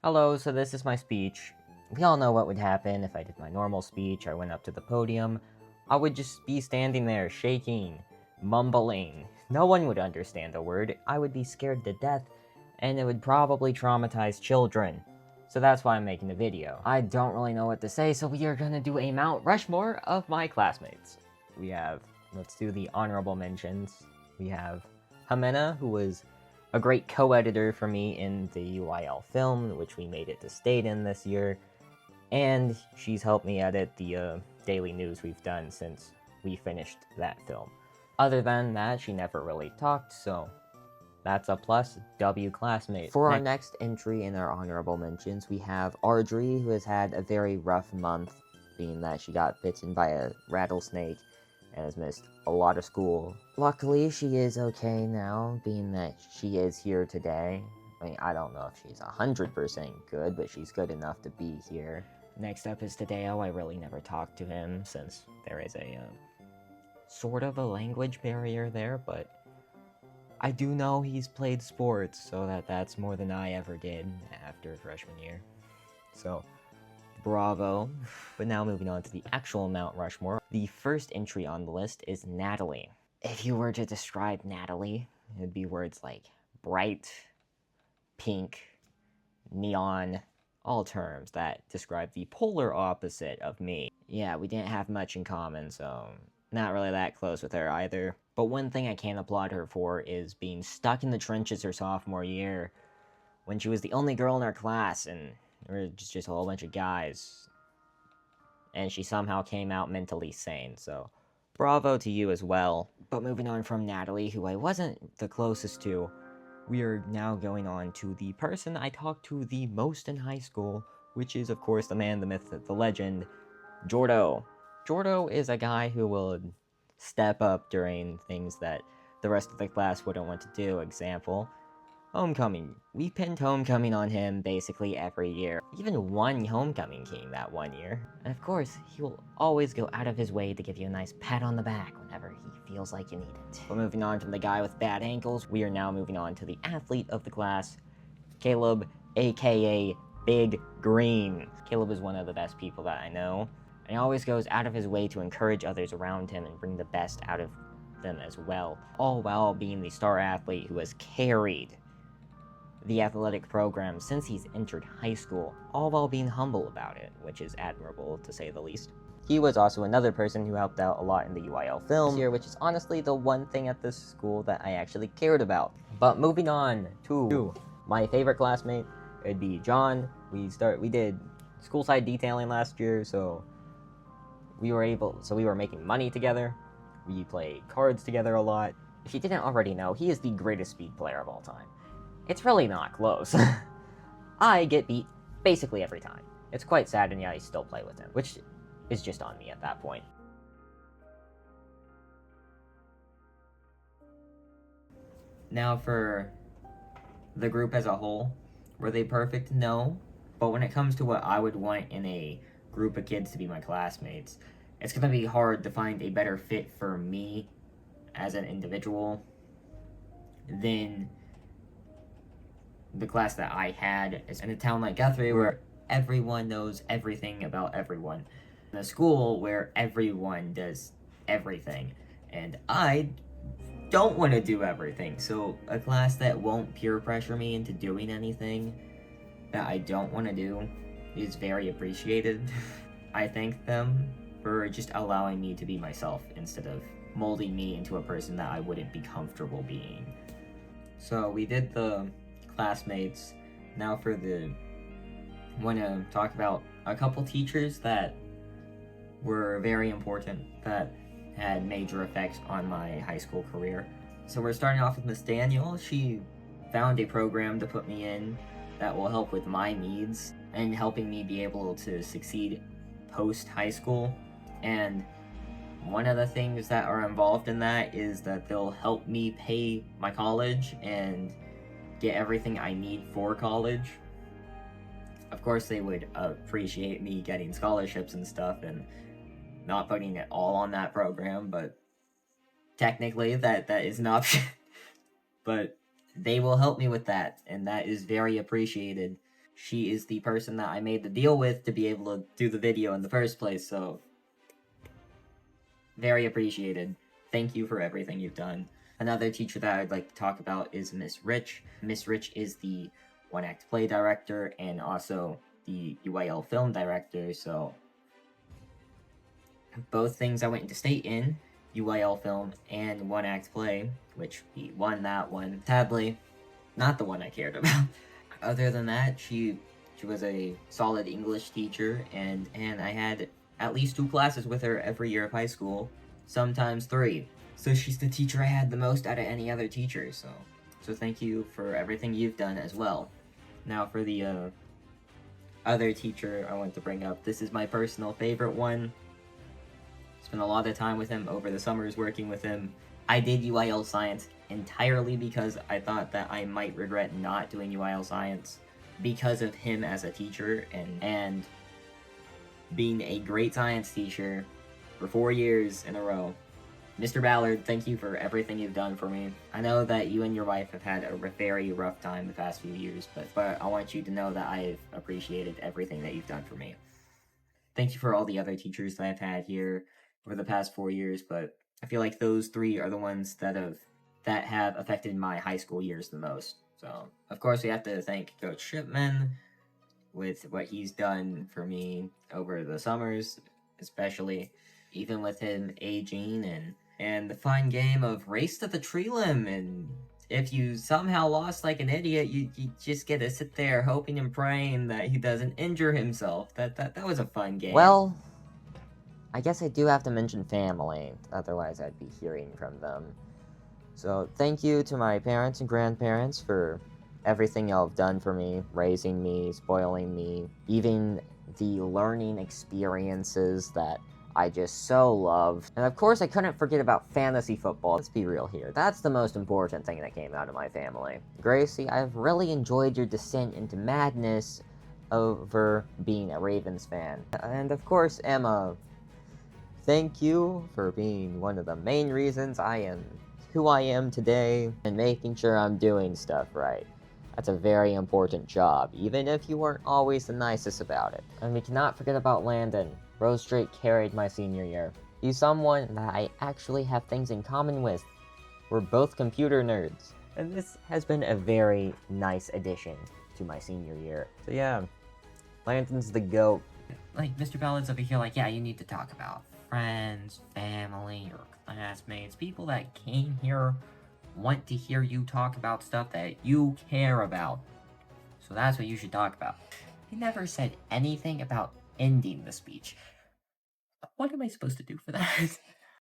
Hello, so this is my speech. We all know what would happen if I did my normal speech. I went up to the podium. I would just be standing there, shaking, mumbling. No one would understand a word. I would be scared to death, and it would probably traumatize children. So that's why I'm making the video. I don't really know what to say, so we are gonna do a Mount Rushmore of my classmates. Let's do the honorable mentions. We have Jimena, who was a great co-editor for me in the UIL film, which we made it to state in this year, and she's helped me edit the daily news we've done since we finished that film. Other than that, she never really talked, so that's a plus. W classmate. For our next entry in our honorable mentions, we have Ardry, who has had a very rough month, being that she got bitten by a rattlesnake and has missed a lot of school. Luckily, she is okay now, being that she is here today. I mean, I don't know if she's 100% good, but she's good enough to be here. Next up is Tadeo. I really never talked to him since there is a sort of a language barrier there, but I do know he's played sports, so that's more than I ever did after freshman year. So, bravo. But now moving on to the actual Mount Rushmore. The first entry on the list is Natalie. If you were to describe Natalie, it would be words like bright, pink, neon, all terms that describe the polar opposite of me. Yeah, we didn't have much in common, so not really that close with her either. But one thing I can applaud her for is being stuck in the trenches her sophomore year, when she was the only girl in our class, and there were just a whole bunch of guys. And she somehow came out mentally sane, so bravo to you as well. But moving on from Natalie, who I wasn't the closest to, we are now going on to the person I talked to the most in high school, which is, of course, the man, the myth, the legend, Jordo. Jordo is a guy who will step up during things that the rest of the class wouldn't want to do. Example, homecoming. We pinned homecoming on him basically every year. Even won homecoming king that one year. And of course, he will always go out of his way to give you a nice pat on the back whenever he feels like you need it. But moving on from the guy with bad ankles, we are now moving on to the athlete of the class, Caleb, aka Big Green. Caleb is one of the best people that I know, and he always goes out of his way to encourage others around him and bring the best out of them as well, all while being the star athlete who has carried the athletic program since he's entered high school, all while being humble about it, which is admirable to say the least. He was also another person who helped out a lot in the UIL film this year, which is honestly the one thing at this school that I actually cared about. But moving on to my favorite classmate, it'd be John. We did school side detailing last year, so we were making money together. We played cards together a lot. If you didn't already know, he is the greatest speed player of all time. It's really not close. I get beat basically every time. It's quite sad, and yet I still play with him, which is just on me at that point. Now for the group as a whole, were they perfect? No. But when it comes to what I would want in a group of kids to be my classmates, it's gonna be hard to find a better fit for me as an individual than the class that I had in a town like Guthrie, where everyone knows everything about everyone. In a school where everyone does everything. And I don't want to do everything. So a class that won't peer pressure me into doing anything that I don't want to do is very appreciated. I thank them for just allowing me to be myself instead of molding me into a person that I wouldn't be comfortable being. So we did the classmates. Now want to talk about a couple teachers that were very important, that had major effects on my high school career. So we're starting off with Miss Daniel. She found a program to put me in that will help with my needs and helping me be able to succeed post high school. And one of the things that are involved in that is that they'll help me pay my college and get everything I need for college. Of course, they would appreciate me getting scholarships and stuff and not putting it all on that program, but technically that is an option. But they will help me with that, and that is very appreciated. she is the person that I made the deal with to be able to do the video in the first place, so very appreciated. Thank you for everything you've done. Another teacher that I'd like to talk about is Miss Rich. Miss Rich is the one act play director and also the UIL film director, so both things I went into state in, UIL film and one act play, which we won that one. Sadly, not the one I cared about. Other than that, she was a solid English teacher, and I had at least 2 classes with her every year of high school, sometimes 3. So she's the teacher I had the most out of any other teacher, so thank you for everything you've done as well. Now for the other teacher I want to bring up, this is my personal favorite one. Spent a lot of time with him over the summers working with him. I did UIL science entirely because I thought that I might regret not doing UIL science because of him as a teacher and being a great science teacher for 4 years in a row. Mr. Ballard, thank you for everything you've done for me. I know that you and your wife have had a very rough time the past few years, but I want you to know that I've appreciated everything that you've done for me. Thank you for all the other teachers that I've had here over the past 4 years, but I feel like those 3 are the ones that have affected my high school years the most. So, of course, we have to thank Coach Shipman with what he's done for me over the summers, especially even with him aging and the fun game of Race to the Tree Limb. And if you somehow lost like an idiot, you just get to sit there hoping and praying that he doesn't injure himself. That was a fun game. Well, I guess I do have to mention family, otherwise I'd be hearing from them. So thank you to my parents and grandparents for everything y'all have done for me, raising me, spoiling me, even the learning experiences that I just so love. And of course, I couldn't forget about fantasy football. Let's be real here. That's the most important thing that came out of my family. Gracie, I've really enjoyed your descent into madness over being a Ravens fan. And of course, Emma, thank you for being one of the main reasons I am who I am today and making sure I'm doing stuff right. That's a very important job, even if you weren't always the nicest about it. And we cannot forget about Landon. Rose Drake carried my senior year. He's someone that I actually have things in common with. We're both computer nerds. And this has been a very nice addition to my senior year. So yeah, Landon's the GOAT. Like, Mr. Ballard's over here like, yeah, you need to talk about friends, family, your classmates, people that came here want to hear you talk about stuff that you care about. So that's what you should talk about. He never said anything about ending the speech. What am I supposed to do for that?